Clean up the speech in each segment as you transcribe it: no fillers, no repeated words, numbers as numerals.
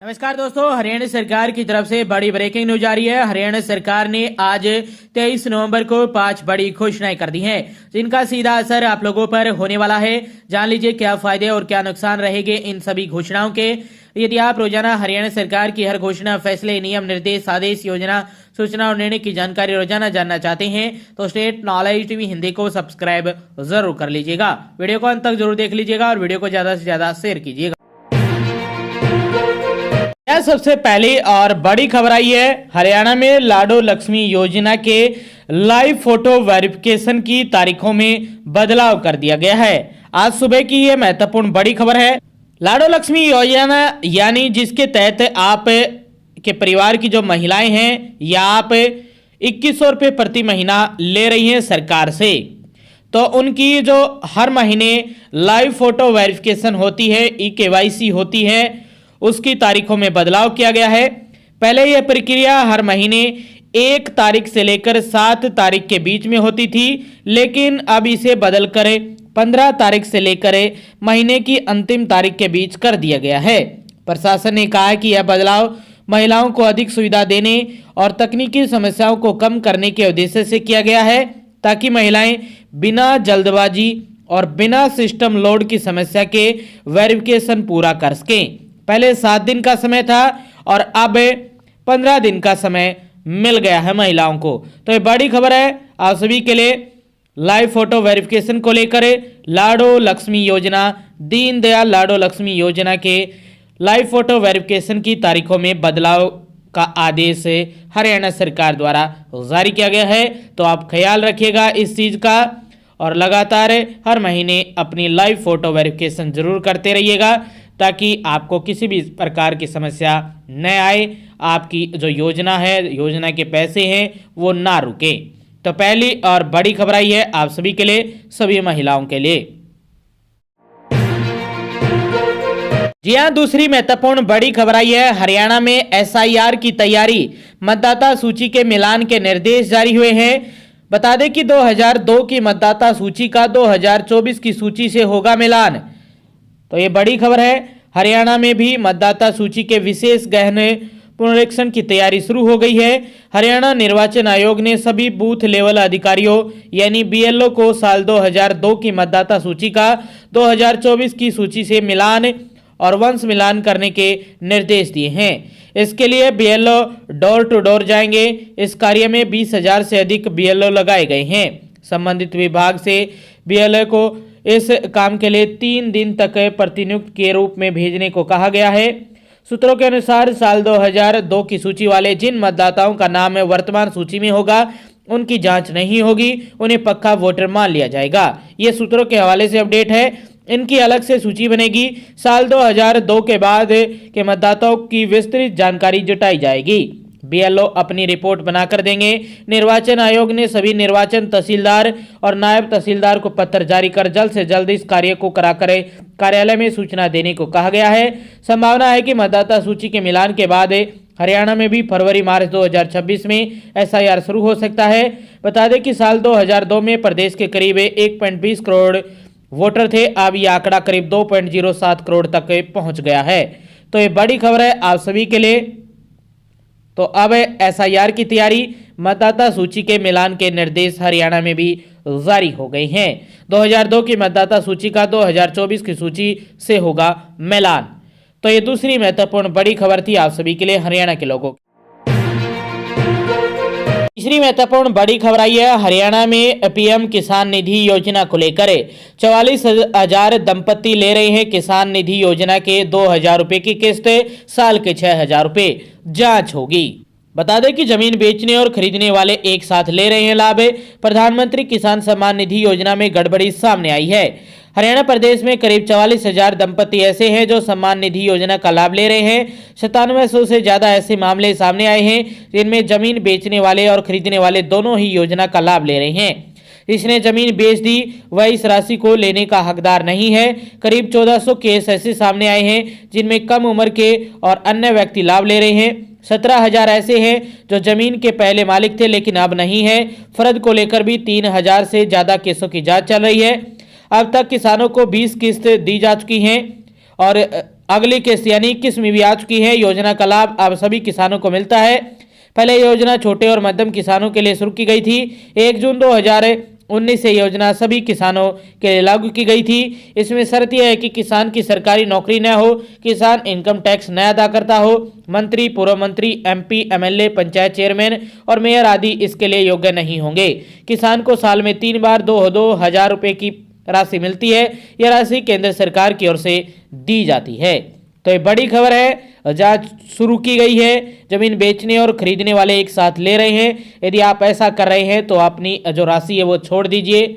नमस्कार दोस्तों, हरियाणा सरकार की तरफ से बड़ी ब्रेकिंग न्यूज आ रही है। हरियाणा सरकार ने आज 23 नवंबर को 5 बड़ी घोषणाएं कर दी हैं, जिनका सीधा असर आप लोगों पर होने वाला है। जान लीजिए क्या फायदे और क्या नुकसान रहेंगे इन सभी घोषणाओं के। यदि आप रोजाना हरियाणा सरकार की हर घोषणा, फैसले, नियम, निर्देश, आदेश, योजना, सूचना और निर्णय की जानकारी रोजाना जानना चाहते हैं तो स्टेट नॉलेज टीवी हिंदी को सब्सक्राइब जरूर कर लीजिएगा। वीडियो को अंत तक जरूर देख लीजिएगा और वीडियो को ज्यादा से ज्यादा शेयर कीजिएगा। सबसे पहली और बड़ी खबर आई है, हरियाणा में लाडो लक्ष्मी योजना के लाइव फोटो वेरिफिकेशन की तारीखों में बदलाव कर दिया गया है। आज सुबह की यह महत्वपूर्ण बड़ी खबर है। लाडो लक्ष्मी योजना यानी जिसके तहत आप के परिवार की जो महिलाएं हैं या आप 2100 रुपये प्रति महीना ले रही हैं सरकार से, तो उनकी जो हर महीने लाइव फोटो वेरिफिकेशन होती है, ई-KYC होती है, उसकी तारीखों में बदलाव किया गया है। पहले यह प्रक्रिया हर महीने 1 तारीख से लेकर 7 तारीख के बीच में होती थी, लेकिन अब इसे बदलकर 15 तारीख से लेकर महीने की अंतिम तारीख के बीच कर दिया गया है। प्रशासन ने कहा कि यह बदलाव महिलाओं को अधिक सुविधा देने और तकनीकी समस्याओं को कम करने के उद्देश्य से किया गया है, ताकि महिलाएं बिना जल्दबाजी और बिना सिस्टम लोड की समस्या के वेरिफिकेशन पूरा कर सकें। पहले 7 दिन का समय था और अब 15 दिन का समय मिल गया है महिलाओं को। तो ये बड़ी खबर है आप सभी के लिए। लाइव फोटो वेरिफिकेशन को लेकर लाडो लक्ष्मी योजना, दीनदयाल लाडो लक्ष्मी योजना के लाइव फोटो वेरिफिकेशन की तारीखों में बदलाव का आदेश हरियाणा सरकार द्वारा जारी किया गया है। तो आप ख्याल रखिएगा इस चीज़ का और लगातार हर महीने अपनी लाइव फोटो वेरिफिकेशन जरूर करते रहिएगा, ताकि आपको किसी भी प्रकार की समस्या न आए, आपकी जो योजना है, योजना के पैसे हैं वो ना रुके। तो पहली और बड़ी खबर आई है आप सभी के लिए, सभी महिलाओं के लिए। जी हाँ, दूसरी महत्वपूर्ण बड़ी खबर आई है, हरियाणा में SIR की तैयारी, मतदाता सूची के मिलान के निर्देश जारी हुए हैं। बता दें कि 2002 की मतदाता सूची का 2024 की सूची से होगा मिलान। तो ये बड़ी खबर है। हरियाणा में भी मतदाता सूची के विशेष गहन पुनरीक्षण की तैयारी शुरू हो गई है। हरियाणा निर्वाचन आयोग ने सभी बूथ लेवल अधिकारियों यानी BLO को साल 2002 की मतदाता सूची का 2024 की सूची से मिलान और वंश मिलान करने के निर्देश दिए हैं। इसके लिए BLO डोर टू डोर जाएंगे। इस कार्य में 20,000 से अधिक BLO लगाए गए हैं। संबंधित विभाग से BLO को इस काम के लिए 3 दिन तक प्रतिनियुक्त के रूप में भेजने को कहा गया है। सूत्रों के अनुसार साल 2002 की सूची वाले जिन मतदाताओं का नाम वर्तमान सूची में होगा, उनकी जांच नहीं होगी, उन्हें पक्का वोटर मान लिया जाएगा। ये सूत्रों के हवाले से अपडेट है। इनकी अलग से सूची बनेगी। साल 2002 के बाद के मतदाताओं की विस्तृत जानकारी जुटाई जाएगी। BLO अपनी रिपोर्ट बनाकर देंगे। निर्वाचन आयोग ने सभी निर्वाचन तहसीलदार और नायब तहसीलदार को पत्र जारी कर जल्द से जल्द इस कार्य को कराकर कार्यालय में सूचना देने को कहा गया है। संभावना है कि मतदाता सूची के मिलान के बाद हरियाणा में भी फरवरी-मार्च 2026 में SIR शुरू हो सकता है। बता दें कि साल 2002 में प्रदेश के करीब 1.20 करोड़ वोटर थे। अब यह आंकड़ा करीब 2.07 करोड़ तक पहुंच गया है। तो ये बड़ी खबर है आप सभी के लिए। तो अब SIR की तैयारी, मतदाता सूची के मिलान के निर्देश हरियाणा में भी जारी हो गए हैं। 2002 की मतदाता सूची का 2024 की सूची से होगा मिलान। तो ये दूसरी महत्वपूर्ण बड़ी खबर थी आप सभी के लिए, हरियाणा के लोगों। तीसरी महत्वपूर्ण बड़ी खबर आई है, हरियाणा में PM किसान निधि योजना को लेकर 44,000 दंपति ले रहे हैं किसान निधि योजना के 2,000 रुपए की किस्त, साल के 6,000 रुपए जांच होगी। बता दें कि जमीन बेचने और खरीदने वाले एक साथ ले रहे हैं लाभ। प्रधानमंत्री किसान सम्मान निधि योजना में गड़बड़ी सामने आई है। हरियाणा प्रदेश में करीब 44,000 दंपति ऐसे हैं जो सम्मान निधि योजना का लाभ ले रहे हैं। 9700 से ज्यादा ऐसे मामले सामने आए हैं जिनमें जमीन बेचने वाले और खरीदने वाले दोनों ही योजना का लाभ ले रहे हैं। जिसने जमीन बेच दी वह इस राशि को लेने का हकदार नहीं है। करीब 1400 केस ऐसे सामने आए हैं जिनमें कम उम्र के और अन्य व्यक्ति लाभ ले रहे हैं। 17,000 ऐसे हैं जो जमीन के पहले मालिक थे लेकिन अब नहीं है। फर्द को लेकर भी 3,000 से ज्यादा केसों की जांच चल रही है। अब तक किसानों को 20 किस्त दी जा चुकी हैं और अगली किस्त यानी किस्म भी आ चुकी है। योजना का लाभ अब सभी किसानों को मिलता है। पहले योजना छोटे और मध्यम किसानों के लिए शुरू की गई थी। 1 जून 2019 से योजना सभी किसानों के लिए लागू की गई थी। इसमें शर्त यह है कि किसान की सरकारी नौकरी न हो, किसान इनकम टैक्स न अदा करता हो, मंत्री, पूर्व मंत्री, MP, MLA, पंचायत चेयरमैन और मेयर आदि इसके लिए योग्य नहीं होंगे। किसान को साल में 3 बार 2,000 रुपये की राशि मिलती है। यह राशि केंद्र सरकार की ओर से दी जाती है। तो ये बड़ी खबर है, जांच शुरू की गई है। जमीन बेचने और खरीदने वाले एक साथ ले रहे हैं। यदि आप ऐसा कर रहे हैं तो अपनी जो राशि है वो छोड़ दीजिए,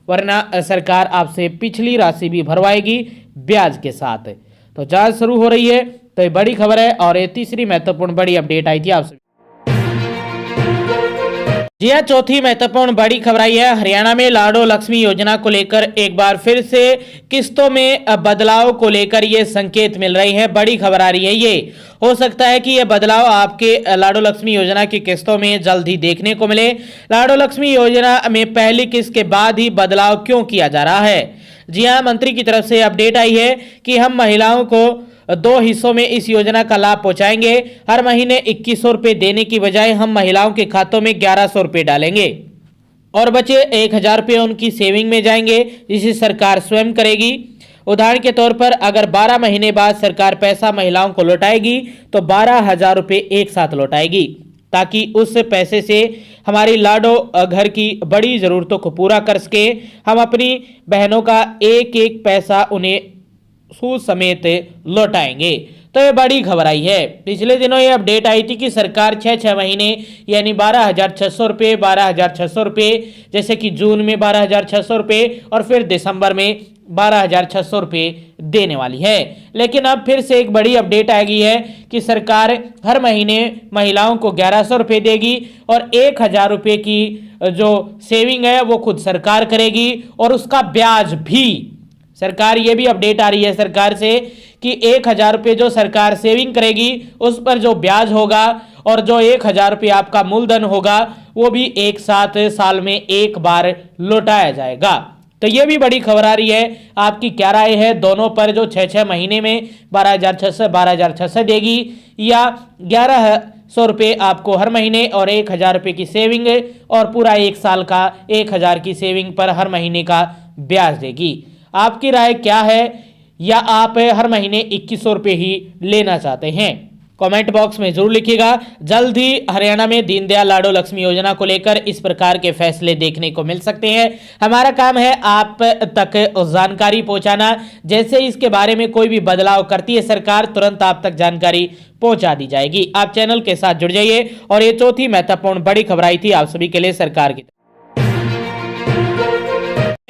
वरना सरकार आपसे पिछली राशि भी भरवाएगी ब्याज के साथ। तो जांच शुरू हो रही है। तो ये बड़ी खबर है और ये तीसरी महत्वपूर्ण बड़ी अपडेट आई थी आपसे। जी हाँ, चौथी महत्वपूर्ण बड़ी खबर आई है। हरियाणा में लाडो लक्ष्मी योजना को लेकर एक बार फिर से किस्तों में बदलाव को लेकर ये संकेत मिल रहे हैं। बड़ी खबर आ रही है। ये हो सकता है कि यह बदलाव आपके लाडो लक्ष्मी योजना की किस्तों में जल्द ही देखने को मिले। लाडो लक्ष्मी योजना में पहली किस्त के बाद ही बदलाव क्यों किया जा रहा है? जी हाँ, मंत्री की तरफ से अपडेट आई है कि हम महिलाओं को 2 हिस्सों में इस योजना का लाभ पहुंचाएंगे। हर महीने 2100 रुपये देने की बजाय हम महिलाओं के खातों में 1100 रुपये डालेंगे और बचे 1000 रुपये उनकी सेविंग में जाएंगे, जिसे सरकार स्वयं करेगी। उदाहरण के तौर पर अगर 12 महीने बाद सरकार पैसा महिलाओं को लौटाएगी तो 12,000 रुपये एक साथ लौटाएगी, ताकि उस पैसे से हमारी लाडो घर की बड़ी ज़रूरतों को पूरा कर सके। हम अपनी बहनों का एक एक पैसा उन्हें सूद समेत लौटाएंगे। तो ये बड़ी खबर आई है। पिछले दिनों ये अपडेट आई थी कि सरकार 6 महीने यानी 12,600 रुपये, 12,600 रुपये, जैसे कि जून में 12,600 रुपये और फिर दिसंबर में 12,600 रुपये देने वाली है। लेकिन अब फिर से एक बड़ी अपडेट आ गई है कि सरकार हर महीने महिलाओं को 1100 रुपये देगी और 1,000 रुपये की जो सेविंग है वो खुद सरकार करेगी और उसका ब्याज भी सरकार। ये भी अपडेट आ रही है सरकार से कि 1,000 रुपये जो सरकार सेविंग करेगी उस पर जो ब्याज होगा और जो 1,000 रुपये आपका मूलधन होगा वो भी एक साथ साल में एक बार लौटाया जाएगा। तो ये भी बड़ी खबर आ रही है। आपकी क्या राय है? दोनों पर जो 6 महीने में 12,600 देगी या 1100 रुपये आपको हर महीने और 1,000 रुपये की सेविंग और पूरा एक साल का 1,000 की सेविंग पर हर महीने का ब्याज देगी? आपकी राय क्या है? या आप हर महीने 2100 रुपये ही लेना चाहते हैं? कमेंट बॉक्स में जरूर लिखिएगा। जल्द ही हरियाणा में दीनदयाल लाडो लक्ष्मी योजना को लेकर इस प्रकार के फैसले देखने को मिल सकते हैं। हमारा काम है आप तक जानकारी पहुंचाना। जैसे इसके बारे में कोई भी बदलाव करती है सरकार, तुरंत आप तक जानकारी पहुंचा दी जाएगी। आप चैनल के साथ जुड़ जाइए। और ये चौथी महत्वपूर्ण बड़ी खबर आई थी आप सभी के लिए सरकार की।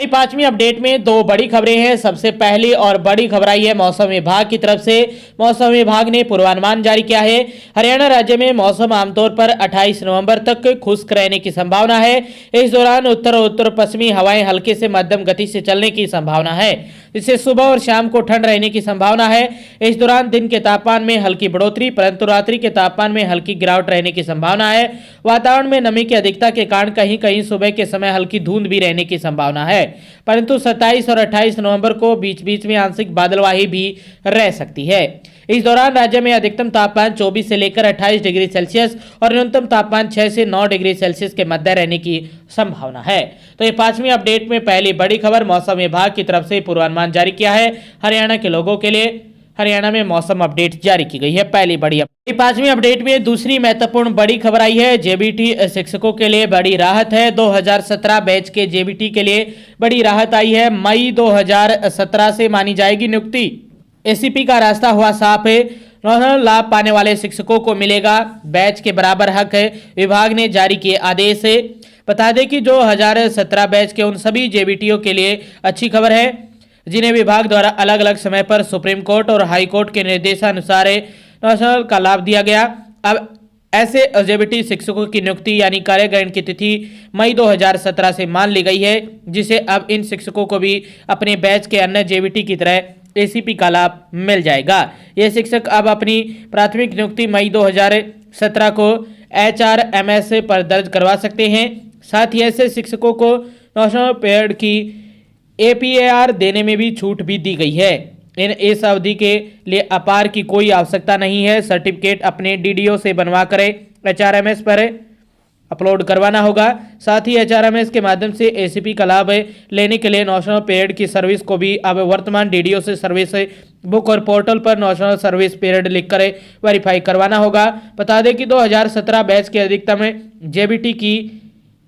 पांचवी अपडेट में 2 बड़ी खबरें हैं। सबसे पहली और बड़ी खबर आई है मौसम विभाग की तरफ से। मौसम विभाग ने पूर्वानुमान जारी किया है। हरियाणा राज्य में मौसम आमतौर पर 28 नवंबर तक खुश्क रहने की संभावना है। इस दौरान उत्तर और उत्तर पश्चिमी हवाएं हल्के से मध्यम गति से चलने की संभावना है, जिससे सुबह और शाम को ठंड रहने की संभावना है। इस दौरान दिन के तापमान में हल्की बढ़ोतरी, परंतु रात्रि के तापमान में हल्की गिरावट रहने की संभावना है। वातावरण में नमी की अधिकता के कारण कहीं कहीं सुबह के समय हल्की धुंध भी रहने की संभावना है, परंतु 27 और 28 नवंबर को बीच बीच में आंशिक बादलवाही भी रह सकती है। इस दौरान राज्य में अधिकतम तापमान 24 से लेकर 28 डिग्री सेल्सियस और न्यूनतम तापमान 6 से 9 डिग्री सेल्सियस के मध्य रहने की संभावना है। तो ये पांचवी अपडेट में पहली बड़ी खबर मौसम विभाग की तरफ से पूर्वानुमान जारी किया है हरियाणा के लोगों के लिए। हरियाणा में मौसम अपडेट जारी की गई है, पहली बड़ी अपडेट। पांचवी अपडेट में दूसरी महत्वपूर्ण बड़ी खबर आई है। जेबीटी शिक्षकों के लिए बड़ी राहत है। 2017 बैच के जेबीटी के लिए बड़ी राहत आई है। मई 2017 से मानी जाएगी नियुक्ति। एसीपी का रास्ता हुआ साफ है। नौकरी लाभ पाने वाले शिक्षकों को मिलेगा बैच के बराबर हक है। विभाग ने जारी किए आदेश है। बता दें कि 2017 बैच के उन सभी जेबीटीओ के लिए अच्छी खबर है जिन्हें विभाग द्वारा अलग अलग समय पर सुप्रीम कोर्ट और हाई कोर्ट के निर्देशानुसार नौकरी का लाभ दिया गया। अब ऐसे जेबीटी शिक्षकों की नियुक्ति यानी कार्यग्रहण की तिथि मई 2017 से मान ली गई है, जिसे अब इन शिक्षकों को भी अपने बैच के अन्य जेबीटी की तरह एसीपी का लाभ मिल जाएगा। ये शिक्षक अब अपनी प्राथमिक नियुक्ति मई 2017 को HRMS पर दर्ज करवा सकते हैं। साथ ही ऐसे शिक्षकों को नेशनल पेड की APAR देने में भी छूट भी दी गई है। इस अवधि के लिए अपार की कोई आवश्यकता नहीं है। सर्टिफिकेट अपने डीडीओ से बनवा करें एचआरएमएस पर अपलोड करवाना होगा। साथ ही एचआरएमएस के माध्यम से एसीपी का लाभ लेने के लिए नेशनल पीरियड की सर्विस को भी अब वर्तमान डीडीओ से सर्विस बुक और पोर्टल पर नेशनल सर्विस पीरियड लिखकर वेरीफाई करवाना होगा। बता दें कि 2017 बैच के अधिकतम जेबीटी की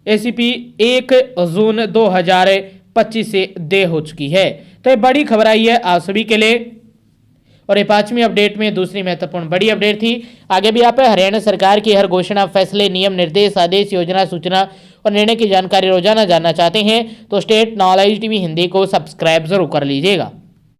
एसीपी 1 जून 2025 से दे हो चुकी है। तो ये बड़ी खबर आई है आप सभी के लिए और ये 5वीं अपडेट में दूसरी महत्वपूर्ण बड़ी अपडेट थी। आगे भी आप हरियाणा सरकार की हर घोषणा, फैसले, नियम, निर्देश, आदेश, योजना, सूचना और निर्णय की जानकारी रोजाना जानना चाहते हैं तो स्टेट नॉलेज टीवी हिंदी को सब्सक्राइब जरूर कर लीजिएगा।